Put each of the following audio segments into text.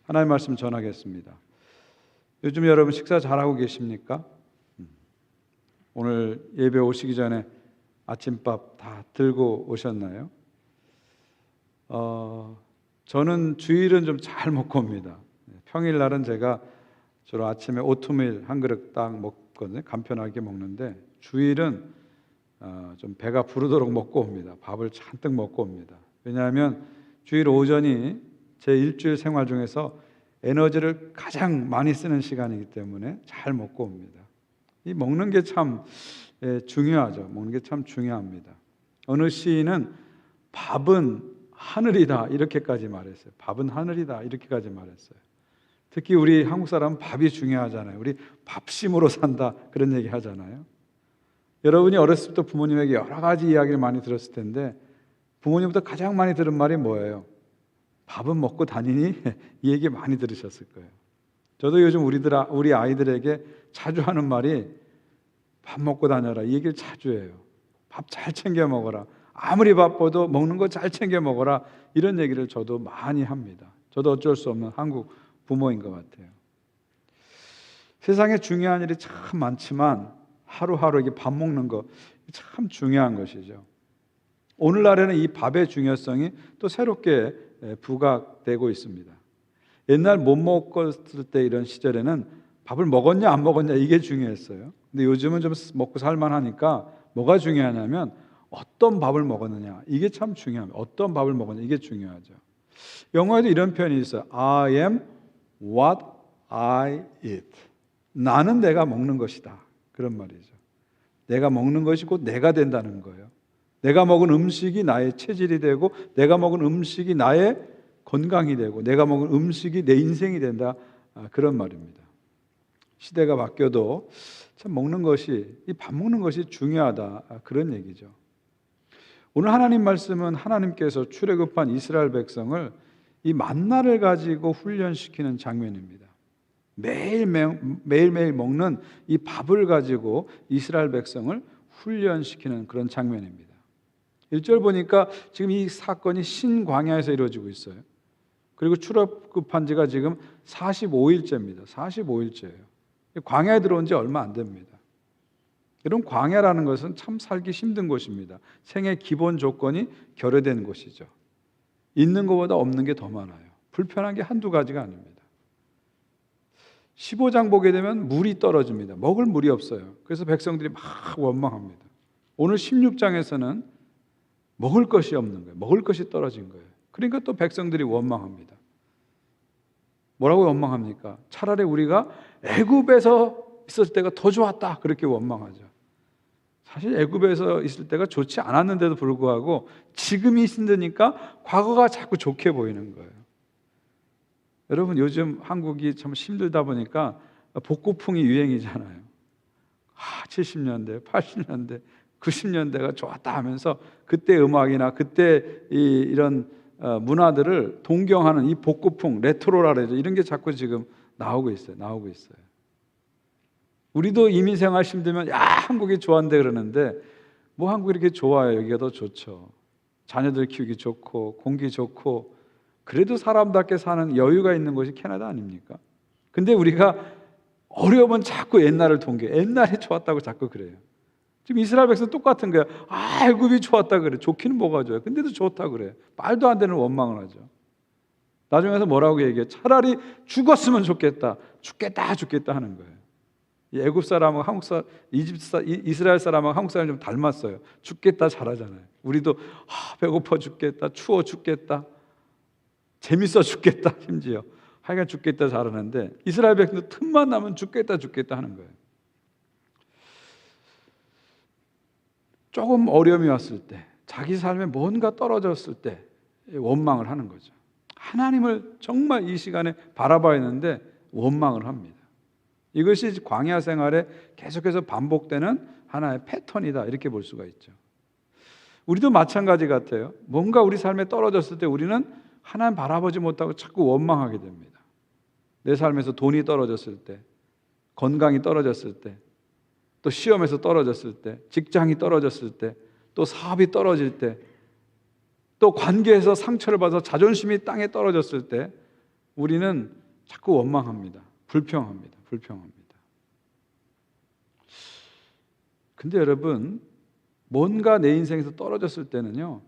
하나님의 말씀 전하겠습니다. 요즘 여러분 식사 잘하고 계십니까? 오늘 예배 오시기 전에 아침밥 다 들고 오셨나요? 저는 주일은 좀 잘 먹고 옵니다. 평일날은 제가 주로 아침에 오트밀 한 그릇 딱 먹거든요. 간편하게 먹는데 주일은 좀 배가 부르도록 먹고 옵니다. 밥을 잔뜩 먹고 옵니다. 왜냐하면 주일 오전이 제 일주일 생활 중에서 에너지를 가장 많이 쓰는 시간이기 때문에 잘 먹고 옵니다. 이 먹는 게 참 중요하죠. 먹는 게 참 중요합니다. 어느 시인은 밥은 하늘이다 이렇게까지 말했어요. 밥은 하늘이다 이렇게까지 말했어요. 특히 우리 한국 사람은 밥이 중요하잖아요. 우리 밥심으로 산다 그런 얘기 하잖아요. 여러분이 어렸을 때부터 부모님에게 여러 가지 이야기를 많이 들었을 텐데 부모님부터 가장 많이 들은 말이 뭐예요? 밥은 먹고 다니니? 이 얘기 많이 들으셨을 거예요. 저도 요즘 우리 아이들에게 자주 하는 말이 밥 먹고 다녀라 이 얘기를 자주 해요. 밥 잘 챙겨 먹어라. 아무리 바빠도 먹는 거 잘 챙겨 먹어라 이런 얘기를 저도 많이 합니다. 저도 어쩔 수 없는 한국 부모인 것 같아요. 세상에 중요한 일이 참 많지만 하루하루 이게 밥 먹는 거 참 중요한 것이죠. 오늘날에는 이 밥의 중요성이 또 새롭게 부각되고 있습니다. 옛날 못 먹었을 때 이런 시절에는 밥을 먹었냐 안 먹었냐 이게 중요했어요. 근데 요즘은 좀 먹고 살만하니까 뭐가 중요하냐면 어떤 밥을 먹었느냐 이게 참 중요합니다. 어떤 밥을 먹었냐 이게 중요하죠. 영어에도 이런 표현이 있어요. I am what I eat. 나는 내가 먹는 것이다. 그런 말이죠. 내가 먹는 것이 곧 내가 된다는 거예요. 내가 먹은 음식이 나의 체질이 되고 내가 먹은 음식이 나의 건강이 되고 내가 먹은 음식이 내 인생이 된다. 그런 말입니다. 시대가 바뀌어도 참 먹는 것이 이 밥 먹는 것이 중요하다. 그런 얘기죠. 오늘 하나님 말씀은 하나님께서 출애굽한 이스라엘 백성을 이 만나를 가지고 훈련시키는 장면입니다. 매일매일 먹는 이 밥을 가지고 이스라엘 백성을 훈련시키는 그런 장면입니다. 1절 보니까 지금 이 사건이 신광야에서 이루어지고 있어요. 그리고 출애굽한 지가 지금 45일째입니다. 45일째예요. 광야에 들어온 지 얼마 안 됩니다. 이런 광야라는 것은 참 살기 힘든 곳입니다. 생의 기본 조건이 결여된 곳이죠. 있는 것보다 없는 게 더 많아요. 불편한 게 한두 가지가 아닙니다. 15장 보게 되면 물이 떨어집니다. 먹을 물이 없어요. 그래서 백성들이 막 원망합니다. 오늘 16장에서는 먹을 것이 없는 거예요. 먹을 것이 떨어진 거예요. 그러니까 또 백성들이 원망합니다. 뭐라고 원망합니까? 차라리 우리가 애굽에서 있었을 때가 더 좋았다. 그렇게 원망하죠. 사실 애굽에서 있을 때가 좋지 않았는데도 불구하고 지금이 힘드니까 과거가 자꾸 좋게 보이는 거예요. 여러분 요즘 한국이 참 힘들다 보니까 복고풍이 유행이잖아요. 70년대, 80년대, 90년대가 좋았다 하면서 그때 음악이나 그때 이런 문화들을 동경하는 이 복고풍, 레트로라 그러죠. 이런 게 자꾸 지금 나오고 있어요. 우리도 이민생활 힘들면 한국이 좋아한대 그러는데 뭐 한국이 이렇게 좋아요. 여기가 더 좋죠. 자녀들 키우기 좋고 공기 좋고 그래도 사람답게 사는 여유가 있는 곳이 캐나다 아닙니까? 근데 우리가 어려우면 자꾸 옛날을 옛날이 좋았다고 자꾸 그래요. 지금 이스라엘 백성 똑같은 거야. 애굽이 좋았다 그래. 좋기는 뭐가 좋아요. 근데도 좋다 그래. 말도 안 되는 원망을 하죠. 나중에서 뭐라고 얘기해? 차라리 죽었으면 좋겠다. 죽겠다 하는 거예요. 이 애굽 사람하고 이스라엘 사람하고 한국 사람이 좀 닮았어요. 죽겠다 잘하잖아요. 우리도 배고파 죽겠다, 추워 죽겠다, 재밌어 죽겠다, 심지어 하여간 죽겠다 잘하는데 이스라엘 백성도 틈만 나면 죽겠다 하는 거예요. 조금 어려움이 왔을 때, 자기 삶에 뭔가 떨어졌을 때 원망을 하는 거죠. 하나님을 정말 이 시간에 바라봐야 했는데 원망을 합니다. 이것이 광야 생활에 계속해서 반복되는 하나의 패턴이다 이렇게 볼 수가 있죠. 우리도 마찬가지 같아요. 뭔가 우리 삶에 떨어졌을 때 우리는 하나님 바라보지 못하고 자꾸 원망하게 됩니다. 내 삶에서 돈이 떨어졌을 때, 건강이 떨어졌을 때, 또 시험에서 떨어졌을 때, 직장이 떨어졌을 때, 또 사업이 떨어질 때, 또 관계에서 상처를 받아서 자존심이 땅에 떨어졌을 때 우리는 자꾸 원망합니다. 불평합니다. 근데 여러분, 뭔가 내 인생에서 떨어졌을 때는요,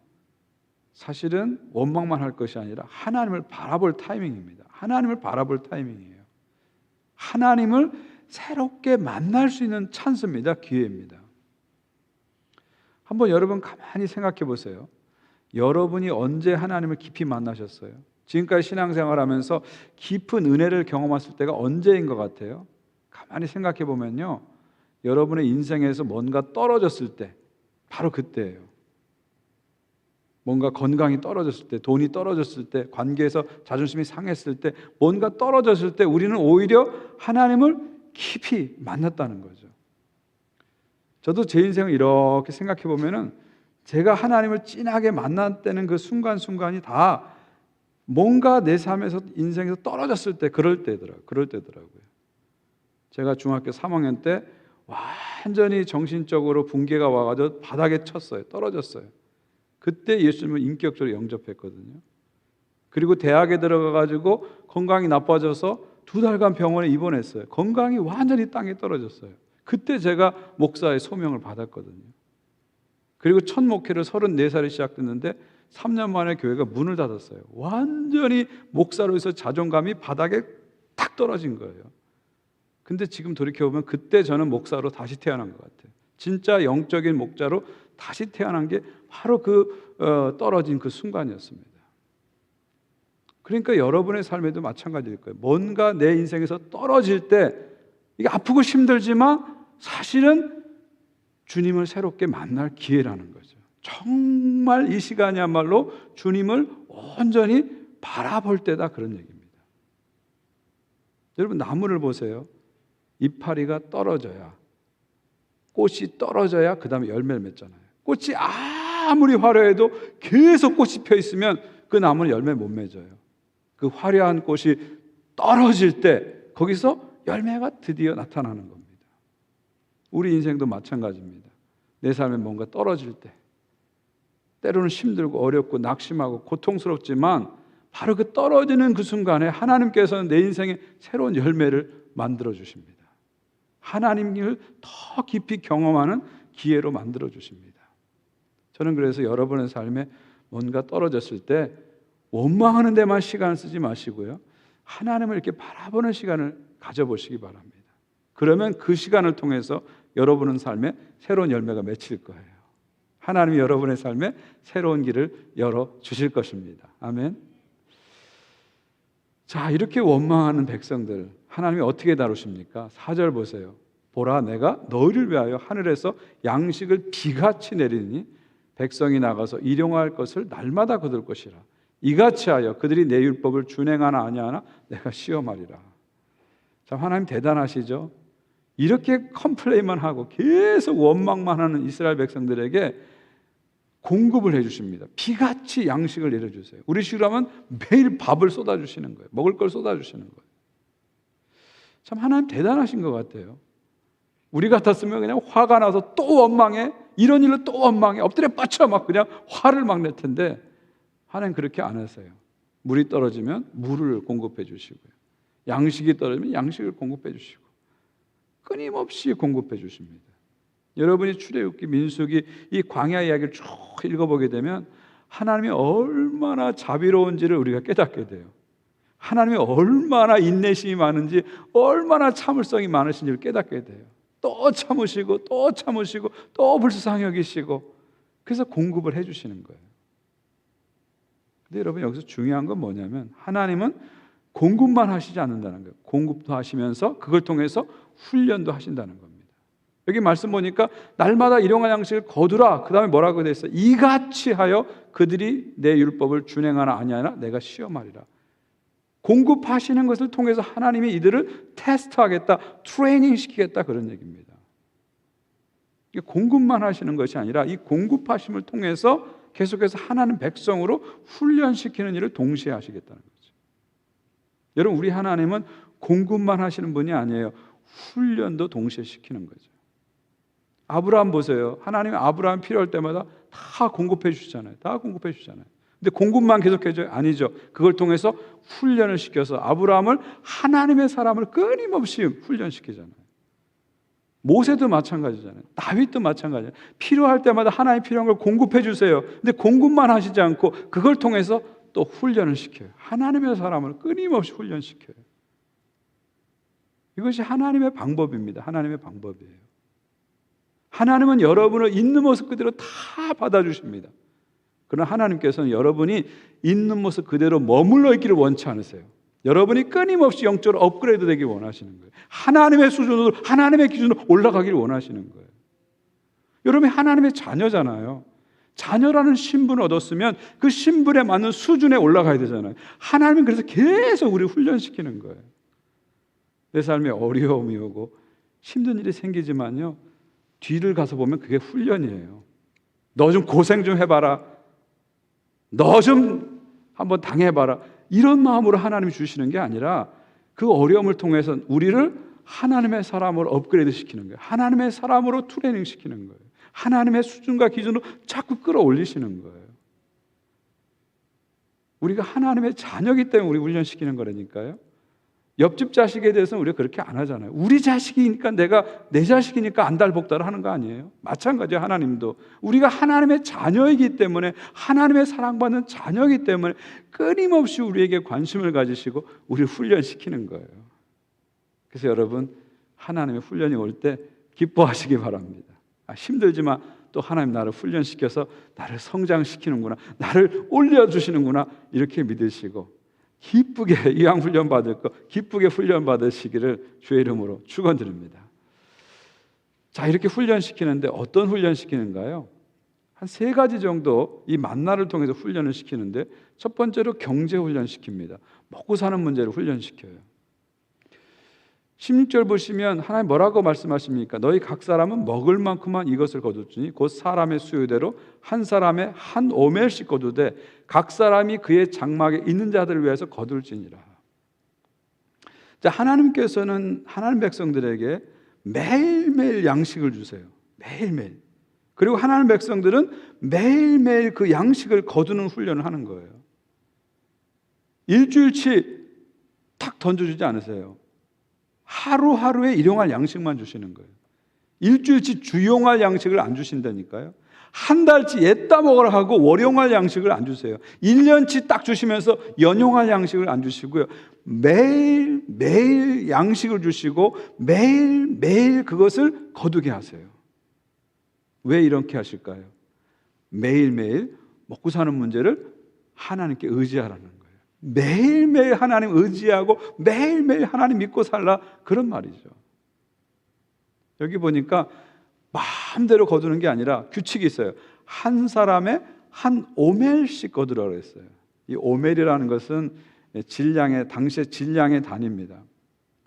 사실은 원망만 할 것이 아니라 하나님을 바라볼 타이밍입니다. 하나님을 바라볼 타이밍이에요. 하나님을 새롭게 만날 수 있는 찬스입니다. 기회입니다. 한번 여러분 가만히 생각해 보세요. 여러분이 언제 하나님을 깊이 만나셨어요? 지금까지 신앙생활하면서 깊은 은혜를 경험했을 때가 언제인 것 같아요? 가만히 생각해 보면요, 여러분의 인생에서 뭔가 떨어졌을 때, 바로 그때예요. 뭔가 건강이 떨어졌을 때, 돈이 떨어졌을 때, 관계에서 자존심이 상했을 때, 뭔가 떨어졌을 때 우리는 오히려 하나님을 깊이 만났다는 거죠. 저도 제 인생을 이렇게 생각해 보면은 제가 하나님을 진하게 만났다는 그 순간순간이 다 뭔가 내 삶에서 인생에서 떨어졌을 때 그럴 때더라고요. 제가 중학교 3학년 때 완전히 정신적으로 붕괴가 와가지고 바닥에 쳤어요. 떨어졌어요. 그때 예수님을 인격적으로 영접했거든요. 그리고 대학에 들어가가지고 건강이 나빠져서 2달간 병원에 입원했어요. 건강이 완전히 땅에 떨어졌어요. 그때 제가 목사의 소명을 받았거든요. 그리고 첫 목회를 34살에 시작됐는데 3년 만에 교회가 문을 닫았어요. 완전히 목사로서 자존감이 바닥에 탁 떨어진 거예요. 근데 지금 돌이켜보면 그때 저는 목사로 다시 태어난 것 같아요. 진짜 영적인 목자로 다시 태어난 게 바로 떨어진 그 순간이었습니다. 그러니까 여러분의 삶에도 마찬가지일 거예요. 뭔가 내 인생에서 떨어질 때 이게 아프고 힘들지만 사실은 주님을 새롭게 만날 기회라는 거죠. 정말 이 시간이야말로 주님을 온전히 바라볼 때다, 그런 얘기입니다. 여러분, 나무를 보세요. 이파리가 떨어져야, 꽃이 떨어져야 그 다음에 열매를 맺잖아요. 꽃이 아무리 화려해도 계속 꽃이 펴 있으면 그 나무는 열매 못 맺어요. 그 화려한 꽃이 떨어질 때 거기서 열매가 드디어 나타나는 겁니다. 우리 인생도 마찬가지입니다. 내 삶에 뭔가 떨어질 때, 때로는 힘들고 어렵고 낙심하고 고통스럽지만 바로 그 떨어지는 그 순간에 하나님께서는 내 인생에 새로운 열매를 만들어 주십니다. 하나님을 더 깊이 경험하는 기회로 만들어 주십니다. 저는 그래서 여러분의 삶에 뭔가 떨어졌을 때 원망하는 데만 시간을 쓰지 마시고요, 하나님을 이렇게 바라보는 시간을 가져보시기 바랍니다. 그러면 그 시간을 통해서 여러분의 삶에 새로운 열매가 맺힐 거예요. 하나님이 여러분의 삶에 새로운 길을 열어주실 것입니다. 아멘. 자, 이렇게 원망하는 백성들 하나님이 어떻게 다루십니까? 4절 보세요. 보라, 내가 너희를 위하여 하늘에서 양식을 비같이 내리니 백성이 나가서 일용할 것을 날마다 거둘 것이라. 이같이 하여 그들이 내 율법을 준행하나 아니하나 내가 시험하리라. 자, 하나님 대단하시죠? 이렇게 컴플레인만 하고 계속 원망만 하는 이스라엘 백성들에게 공급을 해주십니다. 비같이 양식을 내려주세요. 우리 식으로 하면 매일 밥을 쏟아주시는 거예요. 먹을 걸 쏟아주시는 거예요. 참 하나님 대단하신 것 같아요. 우리 같았으면 그냥 화가 나서 또 원망해, 이런 일로 또 원망해, 엎드려 뻗쳐 막 그냥 화를 막 낼 텐데 하나님 그렇게 안 하세요. 물이 떨어지면 물을 공급해 주시고요, 양식이 떨어지면 양식을 공급해 주시고 끊임없이 공급해 주십니다. 여러분이 출애굽기, 민수기 이 광야 이야기를 쭉 읽어보게 되면 하나님이 얼마나 자비로운지를 우리가 깨닫게 돼요. 하나님이 얼마나 인내심이 많은지, 얼마나 참을성이 많으신지를 깨닫게 돼요. 또 참으시고 또 참으시고 또 불쌍히 여기시고, 그래서 공급을 해주시는 거예요. 근데 여러분, 여기서 중요한 건 뭐냐면 하나님은 공급만 하시지 않는다는 거예요. 공급도 하시면서 그걸 통해서 훈련도 하신다는 겁니다. 여기 말씀 보니까 날마다 일용할 양식을 거두라. 그 다음에 뭐라고 되어 있어요? 이같이 하여 그들이 내 율법을 준행하나 아니하나 내가 시험하리라. 공급하시는 것을 통해서 하나님이 이들을 테스트하겠다, 트레이닝 시키겠다, 그런 얘기입니다. 이게 공급만 하시는 것이 아니라 이 공급하심을 통해서 계속해서 하나님 백성으로 훈련시키는 일을 동시에 하시겠다는 거죠. 여러분, 우리 하나님은 공급만 하시는 분이 아니에요. 훈련도 동시에 시키는 거죠. 아브라함 보세요. 하나님이 아브라함 필요할 때마다 다 공급해 주시잖아요. 다 공급해 주시잖아요. 근데 공급만 계속해줘요? 아니죠. 그걸 통해서 훈련을 시켜서 아브라함을 하나님의 사람을 끊임없이 훈련시키잖아요. 모세도 마찬가지잖아요. 다윗도 마찬가지예요. 필요할 때마다 하나님 필요한 걸 공급해 주세요. 근데 공급만 하시지 않고 그걸 통해서 또 훈련을 시켜요. 하나님의 사람을 끊임없이 훈련시켜요. 이것이 하나님의 방법입니다. 하나님의 방법이에요. 하나님은 여러분을 있는 모습 그대로 다 받아주십니다. 그러나 하나님께서는 여러분이 있는 모습 그대로 머물러 있기를 원치 않으세요. 여러분이 끊임없이 영적으로 업그레이드 되길 원하시는 거예요. 하나님의 수준으로, 하나님의 기준으로 올라가기를 원하시는 거예요. 여러분이 하나님의 자녀잖아요. 자녀라는 신분을 얻었으면 그 신분에 맞는 수준에 올라가야 되잖아요. 하나님은 그래서 계속 우리를 훈련시키는 거예요. 내 삶에 어려움이 오고 힘든 일이 생기지만요, 뒤를 가서 보면 그게 훈련이에요. 너 좀 고생 좀 해봐라. 너 좀 한번 당해봐라. 이런 마음으로 하나님이 주시는 게 아니라 그 어려움을 통해서 우리를 하나님의 사람으로 업그레이드 시키는 거예요. 하나님의 사람으로 트레이닝 시키는 거예요. 하나님의 수준과 기준으로 자꾸 끌어올리시는 거예요. 우리가 하나님의 자녀이기 때문에 우리 훈련시키는 거라니까요. 옆집 자식에 대해서는 우리가 그렇게 안 하잖아요. 우리 자식이니까 내 자식이니까 안달복달을 하는 거 아니에요? 마찬가지예요. 하나님도 우리가 하나님의 자녀이기 때문에, 하나님의 사랑받는 자녀이기 때문에 끊임없이 우리에게 관심을 가지시고 우리를 훈련시키는 거예요. 그래서 여러분, 하나님의 훈련이 올 때 기뻐하시기 바랍니다. 힘들지만 또 하나님 나를 훈련시켜서 나를 성장시키는구나, 나를 올려주시는구나, 이렇게 믿으시고 기쁘게 이왕 훈련 받을 거 기쁘게 훈련 받으시기를 주의 이름으로 축원드립니다. 자, 이렇게 훈련시키는데 어떤 훈련시키는가요? 한 3가지 정도 이 만나를 통해서 훈련을 시키는데, 첫 번째로 경제 훈련시킵니다. 먹고 사는 문제를 훈련시켜요. 16절 보시면 하나님 뭐라고 말씀하십니까? 너희 각 사람은 먹을 만큼만 이것을 거둘지니 곧 사람의 수요대로 한 사람의 한 오멜씩 거두되 각 사람이 그의 장막에 있는 자들을 위해서 거둘지니라. 자, 하나님께서는 하나님 백성들에게 매일매일 양식을 주세요. 매일매일. 그리고 하나님 백성들은 매일매일 그 양식을 거두는 훈련을 하는 거예요. 일주일치 탁 던져주지 않으세요. 하루하루에 일용할 양식만 주시는 거예요. 일주일치 주용할 양식을 안 주신다니까요. 한 달치 옛다 먹으라 하고 월용할 양식을 안 주세요. 1년치 딱 주시면서 연용할 양식을 안 주시고요. 매일 양식을 주시고 매일 그것을 거두게 하세요. 왜 이렇게 하실까요? 매일매일 먹고 사는 문제를 하나님께 의지하라는 거예요. 매일매일 하나님 의지하고 매일매일 하나님 믿고 살라, 그런 말이죠. 여기 보니까 마음대로 거두는 게 아니라 규칙이 있어요. 한 사람의 한 오멜씩 거두라고 했어요. 이 오멜이라는 것은 당시의 질량의 단위입니다.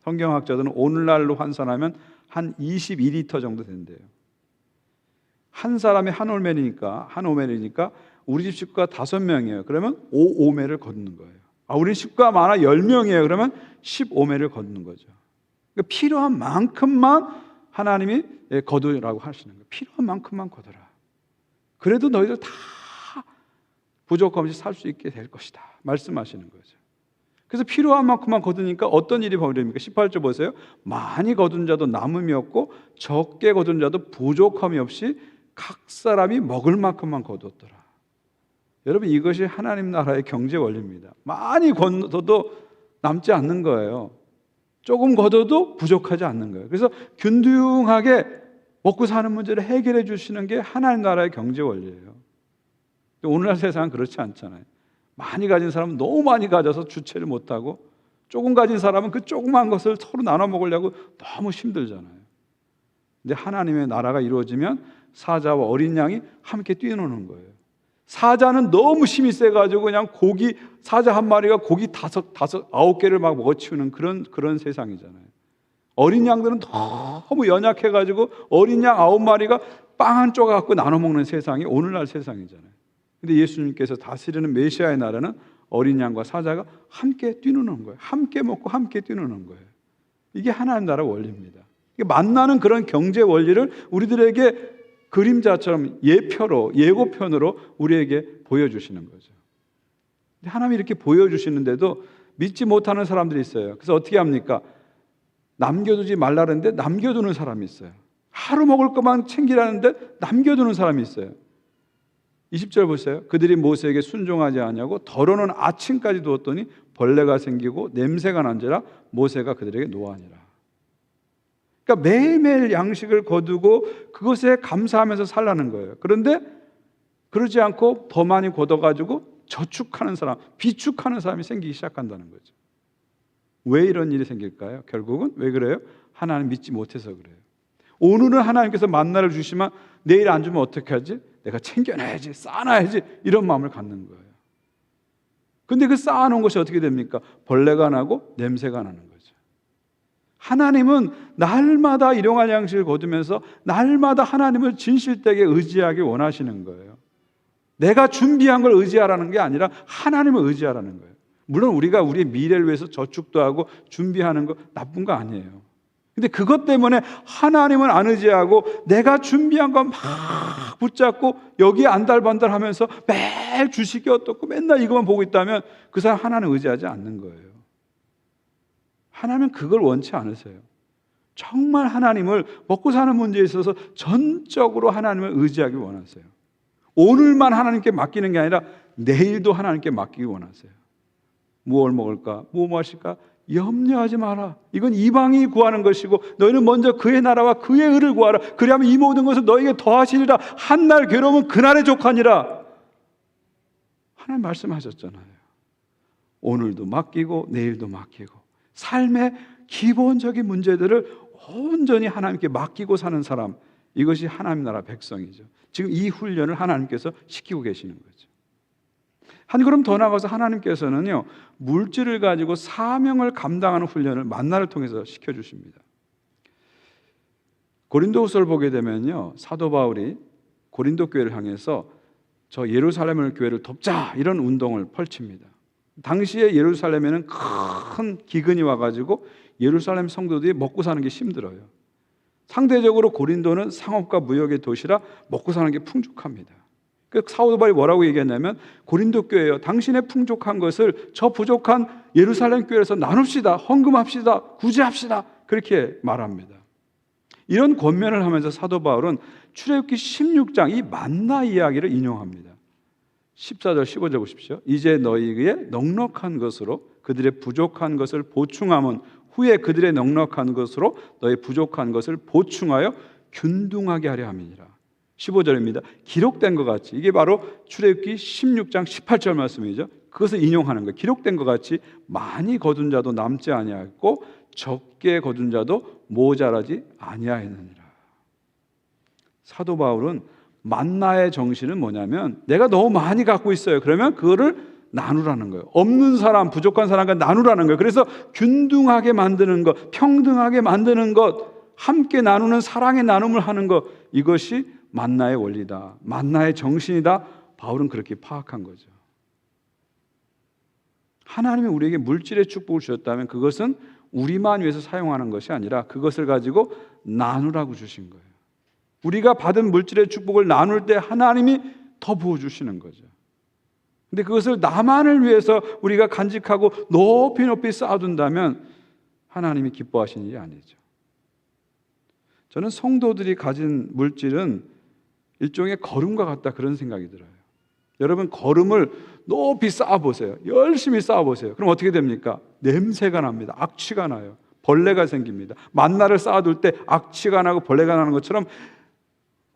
성경학자들은 오늘날로 환산하면 한 22리터 정도 된대요. 한 사람이 한 오멜이니까 우리 집 식구가 5명이에요. 그러면 5오멜을 걷는 거예요. 우리 식구가 많아 10명이에요. 그러면 15오멜을 걷는 거죠. 그러니까 필요한 만큼만 하나님이 거두라고 하시는 거예요. 필요한 만큼만 거두라. 그래도 너희들 다 부족함 없이 살 수 있게 될 것이다, 말씀하시는 거죠. 그래서 필요한 만큼만 거두니까 어떤 일이 벌어집니까? 18절 보세요. 많이 거둔 자도 남음이 없고 적게 거둔 자도 부족함이 없이 각 사람이 먹을 만큼만 거뒀더라. 여러분, 이것이 하나님 나라의 경제 원리입니다. 많이 거둬도 남지 않는 거예요. 조금 거둬도 부족하지 않는 거예요. 그래서 균등하게 먹고 사는 문제를 해결해 주시는 게 하나님 나라의 경제 원리예요. 오늘날 세상은 그렇지 않잖아요. 많이 가진 사람은 너무 많이 가져서 주체를 못하고, 조금 가진 사람은 그 조그만 것을 서로 나눠 먹으려고 너무 힘들잖아요. 근데 하나님의 나라가 이루어지면 사자와 어린 양이 함께 뛰노는 거예요. 사자는 너무 힘이 세가지고 그냥 사자 한 마리가 고기 9개를 막 먹어치우는 그런 세상이잖아요. 어린 양들은 너무 연약해가지고 어린 양 9마리가 빵 한 조각 갖고 나눠 먹는 세상이 오늘날 세상이잖아요. 근데 예수님께서 다스리는 메시아의 나라는 어린 양과 사자가 함께 뛰노는 거예요. 함께 먹고 함께 뛰노는 거예요. 이게 하나님 나라 원리입니다. 만나는 그런 경제 원리를 우리들에게 그림자처럼 예고편으로 우리에게 보여주시는 거죠. 하나님이 이렇게 보여주시는데도 믿지 못하는 사람들이 있어요. 그래서 어떻게 합니까? 남겨두지 말라는데 남겨두는 사람이 있어요. 하루 먹을 것만 챙기라는데 남겨두는 사람이 있어요. 20절 보세요. 그들이 모세에게 순종하지 않냐고 더러는 아침까지 두었더니 벌레가 생기고 냄새가 난지라 모세가 그들에게 노하니라. 그러니까 매일매일 양식을 거두고 그것에 감사하면서 살라는 거예요. 그런데 그러지 않고 더 많이 걷어가지고 저축하는 사람, 비축하는 사람이 생기기 시작한다는 거죠. 왜 이런 일이 생길까요? 결국은 왜 그래요? 하나님 믿지 못해서 그래요. 오늘은 하나님께서 만나를 주시면 내일 안 주면 어떻게 하지? 내가 챙겨놔야지, 쌓아놔야지, 이런 마음을 갖는 거예요. 근데 그 쌓아놓은 것이 어떻게 됩니까? 벌레가 나고 냄새가 나는 거죠. 하나님은 날마다 일용할 양식을 거두면서 날마다 하나님을 진실되게 의지하기 원하시는 거예요. 내가 준비한 걸 의지하라는 게 아니라 하나님을 의지하라는 거예요. 물론 우리가 우리의 미래를 위해서 저축도 하고 준비하는 거 나쁜 거 아니에요. 근데 그것 때문에 하나님은 안 의지하고 내가 준비한 거 막 붙잡고 여기에 안달반달 하면서 매일 주식이 어떻고 맨날 이것만 보고 있다면 그 사람 하나님 의지하지 않는 거예요. 하나님은 그걸 원치 않으세요. 정말 하나님을 먹고 사는 문제에 있어서 전적으로 하나님을 의지하기 원하세요. 오늘만 하나님께 맡기는 게 아니라 내일도 하나님께 맡기기 원하세요. 무엇을 먹을까? 무엇 마실까? 염려하지 마라. 이건 이방이 구하는 것이고 너희는 먼저 그의 나라와 그의 의를 구하라. 그리하면 이 모든 것을 너희에게 더하시리라. 한날 괴로움은 그날의 족하니라. 하나님 말씀하셨잖아요. 오늘도 맡기고 내일도 맡기고 삶의 기본적인 문제들을 온전히 하나님께 맡기고 사는 사람, 이것이 하나님 나라 백성이죠. 지금 이 훈련을 하나님께서 시키고 계시는 거죠. 한 걸음 더 나가서 하나님께서는요, 물질을 가지고 사명을 감당하는 훈련을 만나를 통해서 시켜주십니다. 고린도후서를 보게 되면요, 사도 바울이 고린도 교회를 향해서 저 예루살렘 교회를 돕자 이런 운동을 펼칩니다. 당시에 예루살렘에는 큰 기근이 와가지고 예루살렘 성도들이 먹고 사는 게 힘들어요. 상대적으로 고린도는 상업과 무역의 도시라 먹고 사는 게 풍족합니다. 그 사도 바울이 뭐라고 얘기했냐면 고린도 교회요, 당신의 풍족한 것을 저 부족한 예루살렘 교회에서 나눕시다, 헌금합시다, 구제합시다, 그렇게 말합니다. 이런 권면을 하면서 사도 바울은 출애굽기 16장 이 만나 이야기를 인용합니다. 14절 15절 보십시오. 이제 너희의 넉넉한 것으로 그들의 부족한 것을 보충함은 후에 그들의 넉넉한 것으로 너희 부족한 것을 보충하여 균등하게 하려 함이니라. 15절입니다. 기록된 것 같이, 이게 바로 출애굽기 16장 18절 말씀이죠. 그것을 인용하는 거예요. 기록된 것 같이 많이 거둔 자도 남지 아니하였고 적게 거둔 자도 모자라지 아니하였느니라. 사도 바울은 만나의 정신은 뭐냐면 내가 너무 많이 갖고 있어요. 그러면 그거를 나누라는 거예요. 없는 사람, 부족한 사람과 나누라는 거예요. 그래서 균등하게 만드는 것, 평등하게 만드는 것, 함께 나누는 사랑의 나눔을 하는 것, 이것이 만나의 원리다, 만나의 정신이다. 바울은 그렇게 파악한 거죠. 하나님이 우리에게 물질의 축복을 주셨다면 그것은 우리만 위해서 사용하는 것이 아니라 그것을 가지고 나누라고 주신 거예요. 우리가 받은 물질의 축복을 나눌 때 하나님이 더 부어주시는 거죠. 근데 그것을 나만을 위해서 우리가 간직하고 높이 높이 쌓아둔다면 하나님이 기뻐하시는 일이 아니죠. 저는 성도들이 가진 물질은 일종의 거름과 같다, 그런 생각이 들어요. 여러분, 거름을 높이 쌓아보세요. 열심히 쌓아보세요. 그럼 어떻게 됩니까? 냄새가 납니다. 악취가 나요. 벌레가 생깁니다. 만나를 쌓아둘 때 악취가 나고 벌레가 나는 것처럼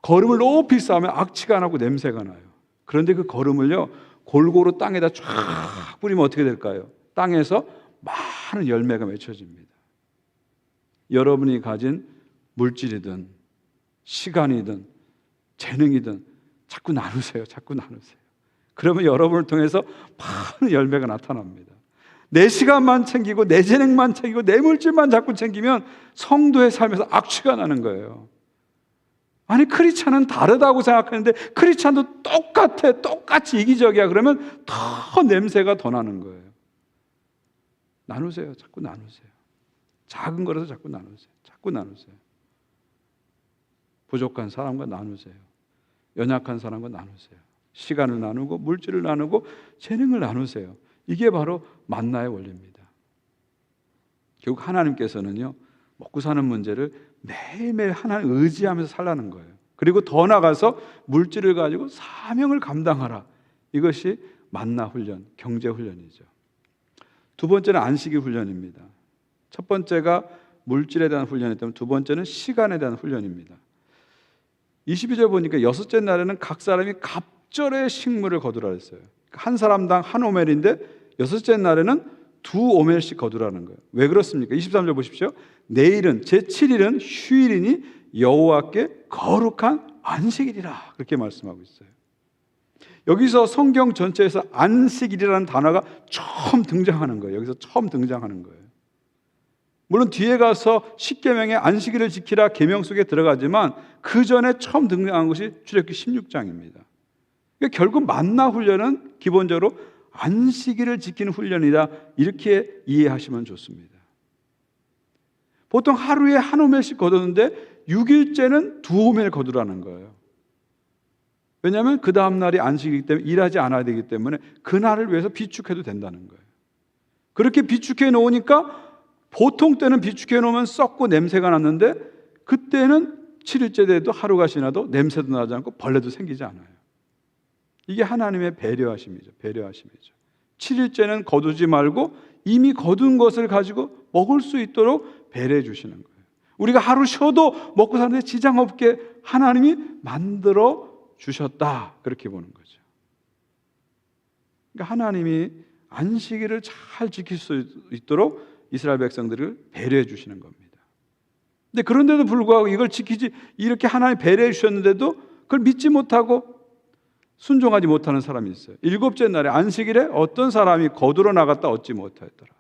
거름을 높이 쌓으면 악취가 나고 냄새가 나요. 그런데 그 거름을요, 골고루 땅에다 쫙 뿌리면 어떻게 될까요? 땅에서 많은 열매가 맺혀집니다. 여러분이 가진 물질이든 시간이든 재능이든 자꾸 나누세요. 자꾸 나누세요. 그러면 여러분을 통해서 많은 열매가 나타납니다. 내 시간만 챙기고 내 재능만 챙기고 내 물질만 자꾸 챙기면 성도의 삶에서 악취가 나는 거예요. 아니, 크리스찬은 다르다고 생각하는데 크리스찬도 똑같아, 똑같이 이기적이야. 그러면 더 냄새가 더 나는 거예요. 나누세요. 자꾸 나누세요. 작은 거라도 자꾸 나누세요. 자꾸 나누세요. 부족한 사람과 나누세요. 연약한 사람과 나누세요. 시간을 나누고 물질을 나누고 재능을 나누세요. 이게 바로 만나의 원리입니다. 결국 하나님께서는요, 먹고 사는 문제를 매일매일 하나님 의지하면서 살라는 거예요. 그리고 더 나아가서 물질을 가지고 사명을 감당하라. 이것이 만나 훈련, 경제 훈련이죠. 두 번째는 안식일 훈련입니다. 첫 번째가 물질에 대한 훈련이었다면 두 번째는 시간에 대한 훈련입니다. 22절 보니까 여섯째 날에는 각 사람이 갑절의 식물을 거두라 했어요. 한 사람당 한 오멜인데 여섯째 날에는 두 오멜씩 거두라는 거예요. 왜 그렇습니까? 23절 보십시오. 내일은 제7일은 휴일이니 여호와께 거룩한 안식일이라, 그렇게 말씀하고 있어요. 여기서 성경 전체에서 안식일이라는 단어가 처음 등장하는 거예요. 여기서 처음 등장하는 거예요. 물론 뒤에 가서 십계명에 안식일을 지키라 계명 속에 들어가지만 그 전에 처음 등장한 것이 출애굽기 16장입니다. 그러니까 결국 만나 훈련은 기본적으로 안식일을 지키는 훈련이다, 이렇게 이해하시면 좋습니다. 보통 하루에 한 오멜씩 거두는데 6일째는 두 오멜 거두라는 거예요. 왜냐하면 그 다음 날이 안식이기 때문에 일하지 않아야 되기 때문에 그날을 위해서 비축해도 된다는 거예요. 그렇게 비축해 놓으니까 보통 때는 비축해 놓으면 썩고 냄새가 났는데 그때는 7일째 돼도 하루가 지나도 냄새도 나지 않고 벌레도 생기지 않아요. 이게 하나님의 배려하심이죠. 배려하심이죠. 7일째는 거두지 말고 이미 거둔 것을 가지고 먹을 수 있도록 배려해 주시는 거예요. 우리가 하루 쉬어도 먹고 사는데 지장 없게 하나님이 만들어 주셨다, 그렇게 보는 거죠. 그러니까 하나님이 안식일을 잘 지킬 수 있도록 이스라엘 백성들을 배려해 주시는 겁니다. 근데 그런데도 불구하고 이걸 지키지, 이렇게 하나님 배려해 주셨는데도 그걸 믿지 못하고 순종하지 못하는 사람이 있어요. 일곱째 날에 안식일에 어떤 사람이 거두러 나갔다 얻지 못하였더라.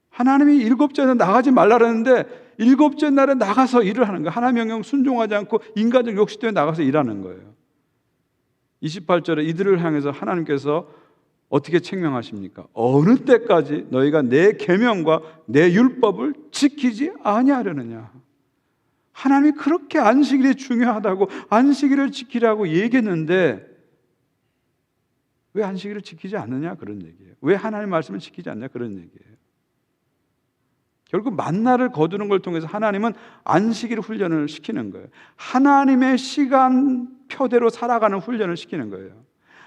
하나님이 일곱째 날에 나가지 말라 그랬는데 일곱째 날에 나가서 일을 하는 거예요. 하나님 명령 순종하지 않고 인간적 욕심 때문에 나가서 일하는 거예요. 28절에 이들을 향해서 하나님께서 어떻게 책명하십니까? 어느 때까지 너희가 내 계명과 내 율법을 지키지 아니하려느냐. 하나님이 그렇게 안식일이 중요하다고 안식일을 지키라고 얘기했는데 왜 안식일을 지키지 않느냐, 그런 얘기예요. 왜 하나님 말씀을 지키지 않냐, 그런 얘기예요. 결국 만나를 거두는 걸 통해서 하나님은 안식일 훈련을 시키는 거예요. 하나님의 시간표대로 살아가는 훈련을 시키는 거예요.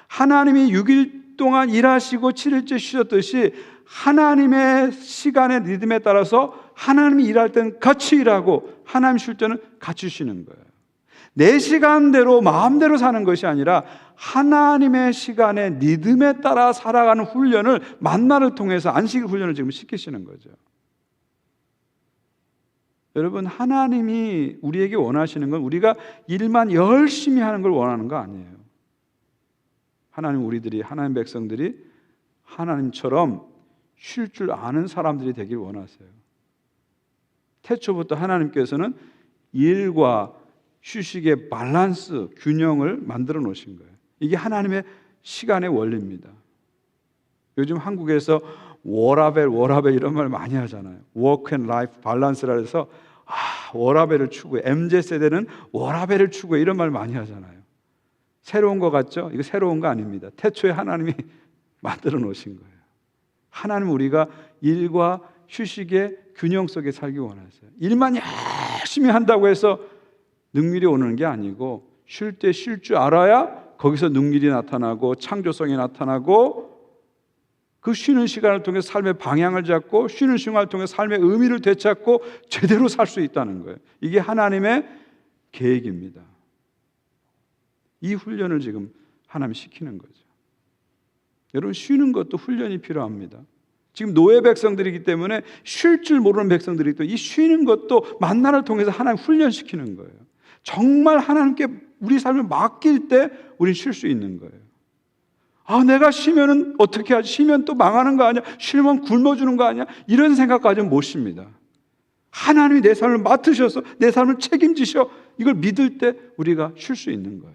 하나님이 6일 동안 일하시고 7일째 쉬셨듯이 하나님의 시간의 리듬에 따라서 하나님이 일할 때는 같이 일하고 하나님 쉴 때는 같이 쉬는 거예요. 내 시간대로 마음대로 사는 것이 아니라 하나님의 시간의 리듬에 따라 살아가는 훈련을 만나를 통해서 안식일 훈련을 지금 시키시는 거죠. 여러분, 하나님이 우리에게 원하시는 건 우리가 일만 열심히 하는 걸 원하는 거 아니에요. 하나님, 우리들이, 하나님 백성들이 하나님처럼 쉴 줄 아는 사람들이 되길 원하세요. 태초부터 하나님께서는 일과 휴식의 밸런스, 균형을 만들어 놓으신 거예요. 이게 하나님의 시간의 원리입니다. 요즘 한국에서 워라벨 이런 말 많이 하잖아요. 워크 앤 라이프 밸런스라 해서 워라벨을 추구해. MZ세대는 워라벨을 추구해, 이런 말 많이 하잖아요. 새로운 거 같죠? 이거 새로운 거 아닙니다. 태초에 하나님이 만들어 놓으신 거예요. 하나님, 우리가 일과 휴식의 균형 속에 살기 원하세요. 일만 열심히 한다고 해서 능률이 오는 게 아니고 쉴 때 쉴 줄 알아야 거기서 능률이 나타나고 창조성이 나타나고 그 쉬는 시간을 통해 삶의 방향을 잡고 쉬는 시간을 통해 삶의 의미를 되찾고 제대로 살 수 있다는 거예요. 이게 하나님의 계획입니다. 이 훈련을 지금 하나님이 시키는 거죠. 여러분, 쉬는 것도 훈련이 필요합니다. 지금 노예 백성들이기 때문에 쉴 줄 모르는 백성들이기 때문에 이 쉬는 것도 만나를 통해서 하나님 훈련시키는 거예요. 정말 하나님께 우리 삶을 맡길 때 우리는 쉴 수 있는 거예요. 내가 쉬면은 어떻게 하지? 쉬면 또 망하는 거 아니야? 쉬면 굶어주는 거 아니야? 이런 생각까지는 못 쉽니다. 하나님이 내 삶을 맡으셔서 내 삶을 책임지셔, 이걸 믿을 때 우리가 쉴 수 있는 거예요.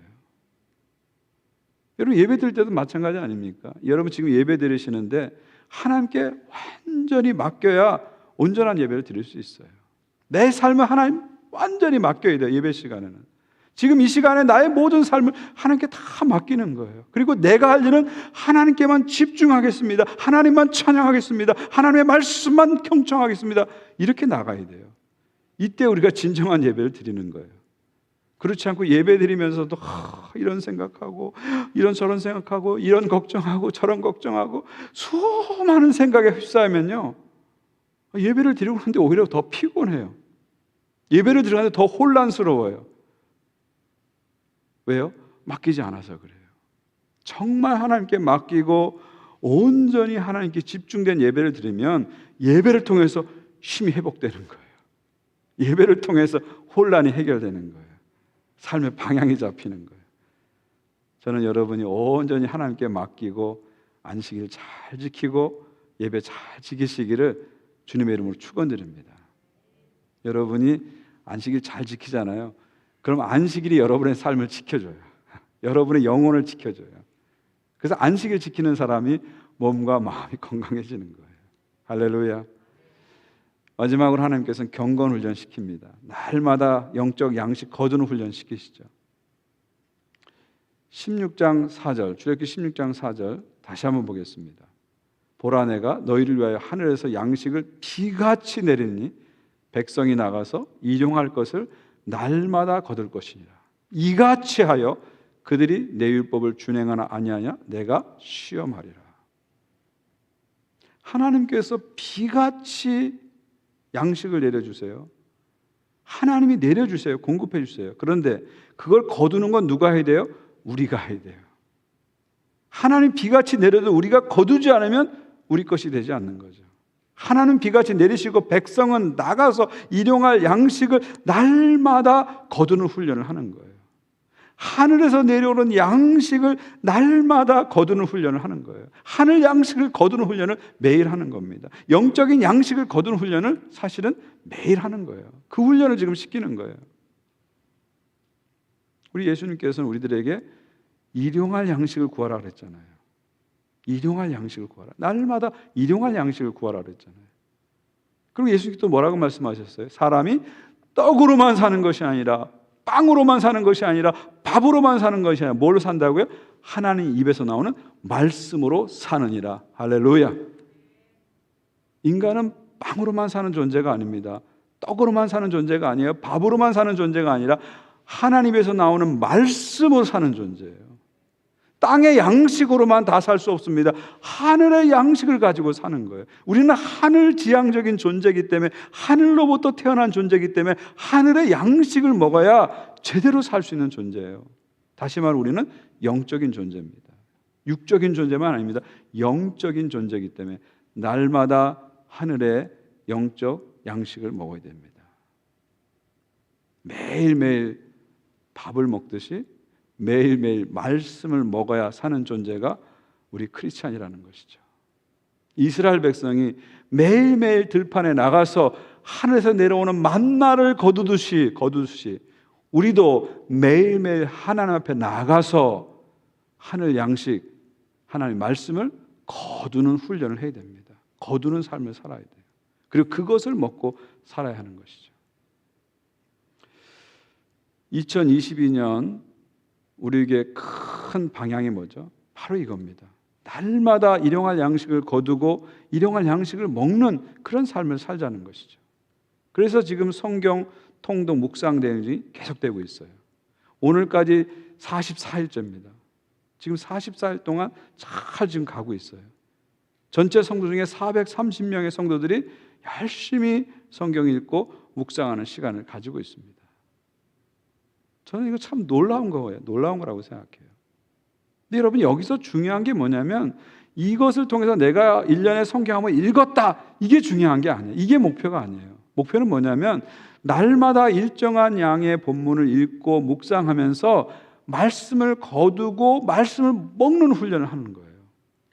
여러분, 예배 드릴 때도 마찬가지 아닙니까? 여러분 지금 예배 드리시는데 하나님께 완전히 맡겨야 온전한 예배를 드릴 수 있어요. 내 삶을 하나님 완전히 맡겨야 돼요. 예배 시간에는 지금 이 시간에 나의 모든 삶을 하나님께 다 맡기는 거예요. 그리고 내가 할 일은 하나님께만 집중하겠습니다. 하나님만 찬양하겠습니다. 하나님의 말씀만 경청하겠습니다. 이렇게 나가야 돼요. 이때 우리가 진정한 예배를 드리는 거예요. 그렇지 않고 예배 드리면서도 이런 생각하고 이런 저런 생각하고 이런 걱정하고 저런 걱정하고 수많은 생각에 휩싸이면요, 예배를 드리고 있는데 오히려 더 피곤해요. 예배를 드리는데 더 혼란스러워요. 왜요? 맡기지 않아서 그래요. 정말 하나님께 맡기고 온전히 하나님께 집중된 예배를 드리면 예배를 통해서 힘이 회복되는 거예요. 예배를 통해서 혼란이 해결되는 거예요. 삶의 방향이 잡히는 거예요. 저는 여러분이 온전히 하나님께 맡기고 안식일 잘 지키고 예배 잘 지키시기를 주님의 이름으로 축원드립니다. 여러분이 안식일 잘 지키잖아요. 그럼 안식일이 여러분의 삶을 지켜줘요. 여러분의 영혼을 지켜줘요. 그래서 안식일 지키는 사람이 몸과 마음이 건강해지는 거예요. 할렐루야. 마지막으로 하나님께서는 경건 훈련 시킵니다. 날마다 영적 양식 거두는 훈련 시키시죠. 16장 4절, 출애굽기 16장 4절 다시 한번 보겠습니다. 보라, 내가 너희를 위하여 하늘에서 양식을 비같이 내리니 백성이 나가서 일용할 것을 날마다 거둘 것이니라. 이같이 하여 그들이 내 율법을 준행하나 아니하냐 내가 시험하리라. 하나님께서 비같이 양식을 내려주세요. 하나님이 내려주세요. 공급해 주세요. 그런데 그걸 거두는 건 누가 해야 돼요? 우리가 해야 돼요. 하나님 비같이 내려도 우리가 거두지 않으면 우리 것이 되지 않는 거죠. 하나님 비같이 내리시고 백성은 나가서 일용할 양식을 날마다 거두는 훈련을 하는 거예요. 하늘에서 내려오는 양식을 날마다 거두는 훈련을 하는 거예요. 하늘 양식을 거두는 훈련을 매일 하는 겁니다. 영적인 양식을 거두는 훈련을 사실은 매일 하는 거예요. 그 훈련을 지금 시키는 거예요. 우리 예수님께서는 우리들에게 일용할 양식을 구하라 그랬잖아요. 일용할 양식을 구하라. 날마다 일용할 양식을 구하라 그랬잖아요. 그리고 예수님께서 또 뭐라고 말씀하셨어요? 사람이 떡으로만 사는 것이 아니라, 빵으로만 사는 것이 아니라, 밥으로만 사는 것이 아니라 뭘로 산다고요? 하나님 입에서 나오는 말씀으로 사느니라. 할렐루야. 인간은 빵으로만 사는 존재가 아닙니다. 떡으로만 사는 존재가 아니에요. 밥으로만 사는 존재가 아니라 하나님에서 나오는 말씀으로 사는 존재예요. 땅의 양식으로만 다 살 수 없습니다. 하늘의 양식을 가지고 사는 거예요. 우리는 하늘 지향적인 존재이기 때문에, 하늘로부터 태어난 존재이기 때문에 하늘의 양식을 먹어야 제대로 살 수 있는 존재예요. 다시 말해 우리는 영적인 존재입니다. 육적인 존재만 아닙니다. 영적인 존재이기 때문에 날마다 하늘의 영적 양식을 먹어야 됩니다. 매일매일 밥을 먹듯이 매일매일 말씀을 먹어야 사는 존재가 우리 크리스찬이라는 것이죠. 이스라엘 백성이 매일매일 들판에 나가서 하늘에서 내려오는 만나를 거두듯이 우리도 매일매일 하나님 앞에 나가서 하늘 양식, 하나님의 말씀을 거두는 훈련을 해야 됩니다. 거두는 삶을 살아야 돼요. 그리고 그것을 먹고 살아야 하는 것이죠. 2022년 우리에게 큰 방향이 뭐죠? 바로 이겁니다. 날마다 일용할 양식을 거두고 일용할 양식을 먹는 그런 삶을 살자는 것이죠. 그래서 지금 성경 통독 묵상 대행이 계속되고 있어요. 오늘까지 44일째입니다. 지금 44일 동안 잘 지금 가고 있어요. 전체 성도 중에 430명의 성도들이 열심히 성경 읽고 묵상하는 시간을 가지고 있습니다. 저는 이거 참 놀라운 거예요. 놀라운 거라고 생각해요. 근데 여러분, 여기서 중요한 게 뭐냐면 이것을 통해서 내가 1년에 성경 한번 읽었다, 이게 중요한 게 아니에요. 이게 목표가 아니에요. 목표는 뭐냐면 날마다 일정한 양의 본문을 읽고 묵상하면서 말씀을 거두고 말씀을 먹는 훈련을 하는 거예요.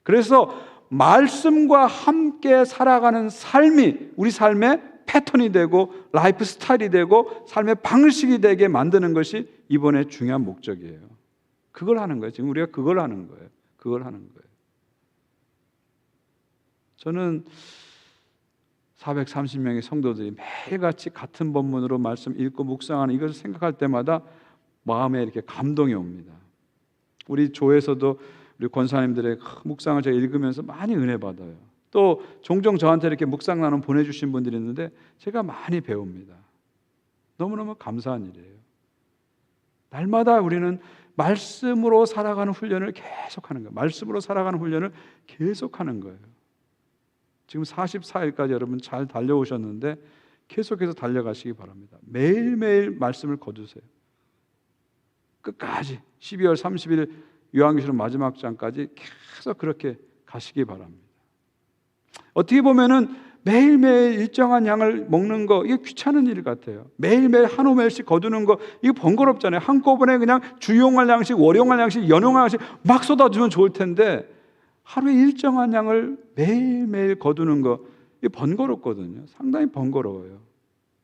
그래서 말씀과 함께 살아가는 삶이 우리 삶의 패턴이 되고 라이프 스타일이 되고 삶의 방식이 되게 만드는 것이 이번에 중요한 목적이에요. 그걸 하는 거예요. 지금 우리가 그걸 하는 거예요. 그걸 하는 거예요. 저는 430명의 성도들이 매일같이 같은 본문으로 말씀 읽고 묵상하는 이것을 생각할 때마다 마음에 이렇게 감동이 옵니다. 우리 조에서도 우리 권사님들의 묵상을 제가 읽으면서 많이 은혜 받아요. 또 종종 저한테 이렇게 묵상 나눔 보내주신 분들이 있는데 제가 많이 배웁니다. 너무너무 감사한 일이에요. 날마다 우리는 말씀으로 살아가는 훈련을 계속하는 거예요. 말씀으로 살아가는 훈련을 계속하는 거예요. 지금 44일까지 여러분 잘 달려오셨는데 계속해서 달려가시기 바랍니다. 매일매일 말씀을 거두세요. 끝까지 12월 30일 요한계시록 마지막 장까지 계속 그렇게 가시기 바랍니다. 어떻게 보면은 매일매일 일정한 양을 먹는 거 이게 귀찮은 일 같아요. 매일매일 한 오멜씩 거두는 거 이거 번거롭잖아요. 한꺼번에 그냥 주용할 양식, 월용할 양식, 연용할 양식 막 쏟아주면 좋을 텐데 하루에 일정한 양을 매일매일 거두는 거 이게 번거롭거든요. 상당히 번거로워요.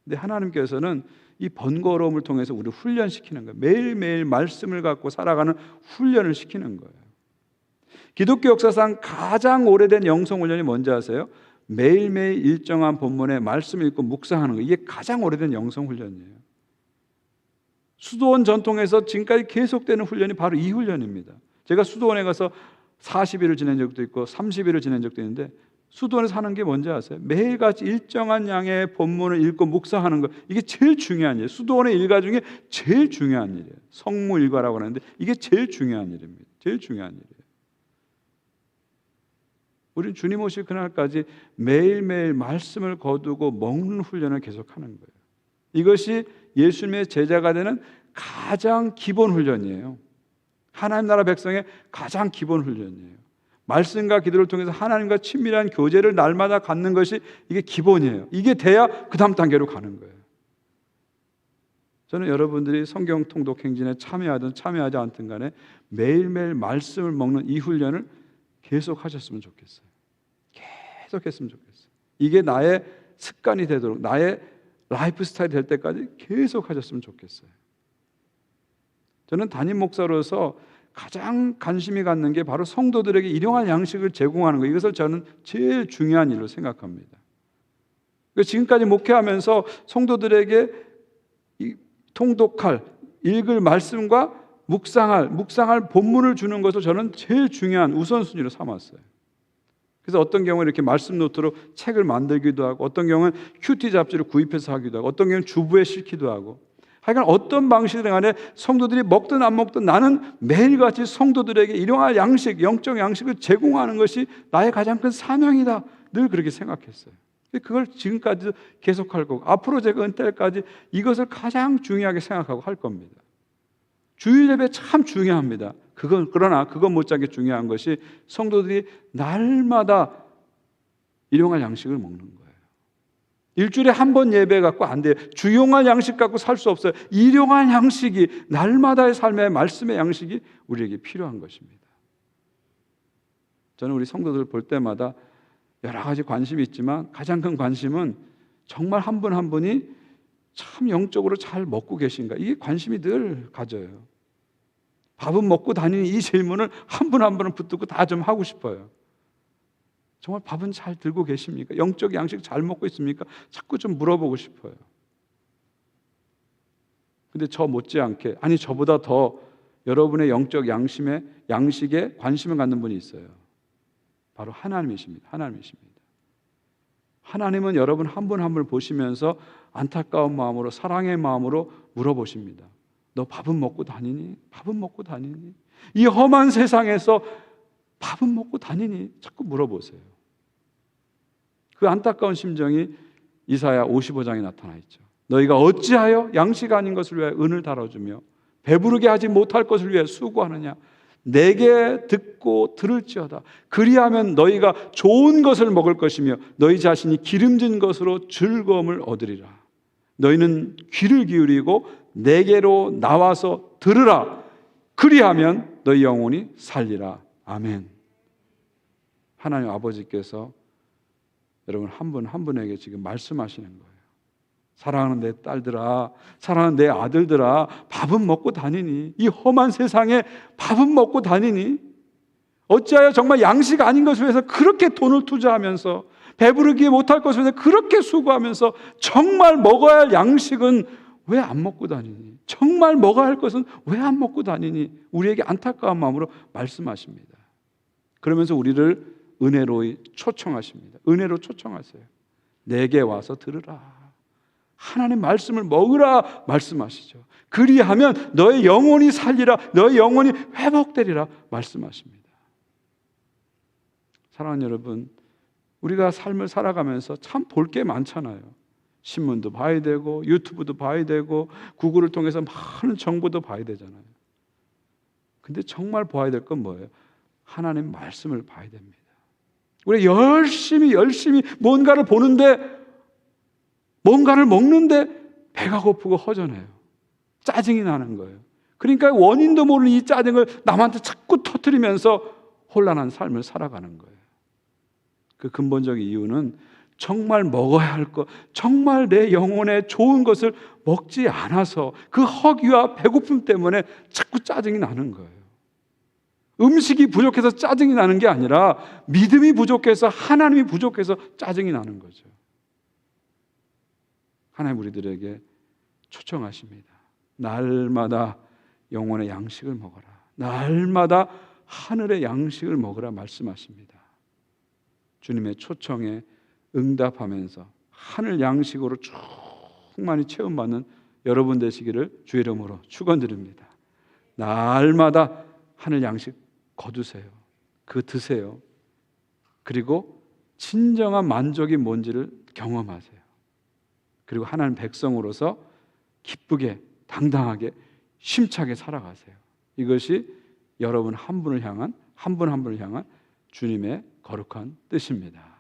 근데 하나님께서는 이 번거로움을 통해서 우리를 훈련시키는 거예요. 매일매일 말씀을 갖고 살아가는 훈련을 시키는 거예요. 기독교 역사상 가장 오래된 영성훈련이 뭔지 아세요? 매일매일 일정한 본문의 말씀을 읽고 묵상하는 거예요. 이게 가장 오래된 영성훈련이에요. 수도원 전통에서 지금까지 계속되는 훈련이 바로 이 훈련입니다. 제가 수도원에 가서 40일을 지낸 적도 있고 30일을 지낸 적도 있는데 수도원에서 하는 게 뭔지 아세요? 매일같이 일정한 양의 본문을 읽고 묵상하는 거 이게 제일 중요한 일이에요. 수도원의 일과 중에 제일 중요한 일이에요. 성무 일과라고 하는데 이게 제일 중요한 일입니다. 제일 중요한 일이에요. 우리는 주님 오실 그날까지 매일매일 말씀을 거두고 먹는 훈련을 계속하는 거예요. 이것이 예수님의 제자가 되는 가장 기본 훈련이에요. 하나님 나라 백성의 가장 기본 훈련이에요. 말씀과 기도를 통해서 하나님과 친밀한 교제를 날마다 갖는 것이 이게 기본이에요. 이게 돼야 그 다음 단계로 가는 거예요. 저는 여러분들이 성경 통독 행진에 참여하든 참여하지 않든 간에 매일매일 말씀을 먹는 이 훈련을 계속 하셨으면 좋겠어요. 계속 했으면 좋겠어요. 이게 나의 습관이 되도록 나의 라이프 스타일이 될 때까지 계속 하셨으면 좋겠어요. 저는 담임 목사로서 가장 관심이 갖는 게 바로 성도들에게 일용할 양식을 제공하는 거. 이것을 저는 제일 중요한 일로 생각합니다. 지금까지 목회하면서 성도들에게 통독할, 읽을 말씀과 묵상할 본문을 주는 것을 저는 제일 중요한 우선순위로 삼았어요. 그래서 어떤 경우는 이렇게 말씀 노트로 책을 만들기도 하고, 어떤 경우는 큐티 잡지를 구입해서 하기도 하고, 어떤 경우는 주부에 싣기도 하고, 하여간 어떤 방식이든 간에 성도들이 먹든 안 먹든 나는 매일같이 성도들에게 일용할 양식, 영적 양식을 제공하는 것이 나의 가장 큰 사명이다. 늘 그렇게 생각했어요. 그걸 지금까지도 계속할 거고, 앞으로 제가 은퇴할까지 이것을 가장 중요하게 생각하고 할 겁니다. 주일 예배 참 중요합니다. 그러나 그것 못지않게 중요한 것이 성도들이 날마다 일용할 양식을 먹는 거예요. 일주일에 한 번 예배 갖고 안 돼요. 주용할 양식 갖고 살 수 없어요. 일용할 양식이, 날마다의 삶의 말씀의 양식이 우리에게 필요한 것입니다. 저는 우리 성도들 볼 때마다 여러 가지 관심이 있지만 가장 큰 관심은 정말 한 분 한 분이 참 영적으로 잘 먹고 계신가, 이게 관심이 늘 가져요. 밥은 먹고 다니는 이 질문을 한 분 한 분은 붙들고 다 좀 하고 싶어요. 정말 밥은 잘 들고 계십니까? 영적 양식 잘 먹고 있습니까? 자꾸 좀 물어보고 싶어요. 근데 저 못지않게, 아니 저보다 더 여러분의 영적 양식에 관심을 갖는 분이 있어요. 바로 하나님이십니다. 하나님이십니다. 하나님은 여러분 한 분 한 분을 보시면서 안타까운 마음으로, 사랑의 마음으로 물어보십니다. 너 밥은 먹고 다니니? 밥은 먹고 다니니? 이 험한 세상에서 밥은 먹고 다니니? 자꾸 물어보세요. 그 안타까운 심정이 이사야 55장에 나타나 있죠. 너희가 어찌하여 양식 아닌 것을 위하여 은을 달아주며 배부르게 하지 못할 것을 위하여 수고하느냐? 내게 듣고 들을지어다. 그리하면 너희가 좋은 것을 먹을 것이며 너희 자신이 기름진 것으로 즐거움을 얻으리라. 너희는 귀를 기울이고 내게로 나와서 들으라. 그리하면 너희 영혼이 살리라. 아멘. 하나님 아버지께서 여러분 한 분 한 분에게 지금 말씀하시는 거예요. 사랑하는 내 딸들아, 사랑하는 내 아들들아, 밥은 먹고 다니니? 이 험한 세상에 밥은 먹고 다니니? 어찌하여 정말 양식 아닌 것을 위해서 그렇게 돈을 투자하면서, 배부르기 못할 것을 위해서 그렇게 수고하면서 정말 먹어야 할 양식은 왜 안 먹고 다니니? 정말 먹어야 할 것은 왜 안 먹고 다니니? 우리에게 안타까운 마음으로 말씀하십니다. 그러면서 우리를 은혜로 초청하십니다. 은혜로 초청하세요. 내게 와서 들으라. 하나님 말씀을 먹으라 말씀하시죠. 그리하면 너의 영혼이 살리라, 너의 영혼이 회복되리라 말씀하십니다. 사랑하는 여러분, 우리가 삶을 살아가면서 참 볼 게 많잖아요. 신문도 봐야 되고 유튜브도 봐야 되고 구글을 통해서 많은 정보도 봐야 되잖아요. 근데 정말 봐야 될 건 뭐예요? 하나님 말씀을 봐야 됩니다. 우리 열심히 뭔가를 보는데, 뭔가를 먹는데 배가 고프고 허전해요. 짜증이 나는 거예요. 그러니까 원인도 모르는 이 짜증을 남한테 자꾸 터뜨리면서 혼란한 삶을 살아가는 거예요. 그 근본적인 이유는 정말 먹어야 할 것, 정말 내 영혼에 좋은 것을 먹지 않아서 그 허기와 배고픔 때문에 자꾸 짜증이 나는 거예요. 음식이 부족해서 짜증이 나는 게 아니라 믿음이 부족해서, 하나님이 부족해서 짜증이 나는 거죠. 하나님 우리들에게 초청하십니다. 날마다 영혼의 양식을 먹어라. 날마다 하늘의 양식을 먹으라 말씀하십니다. 주님의 초청에 응답하면서 하늘 양식으로 충만히 체험받는 여러분 되시기를 주의 이름으로 축원드립니다. 날마다 하늘 양식 거두세요. 그 드세요. 그리고 진정한 만족이 뭔지를 경험하세요. 그리고 하나님 백성으로서 기쁘게, 당당하게, 힘차게 살아가세요. 이것이 여러분 한 분을 향한, 한 분 한 분을 향한 주님의 거룩한 뜻입니다.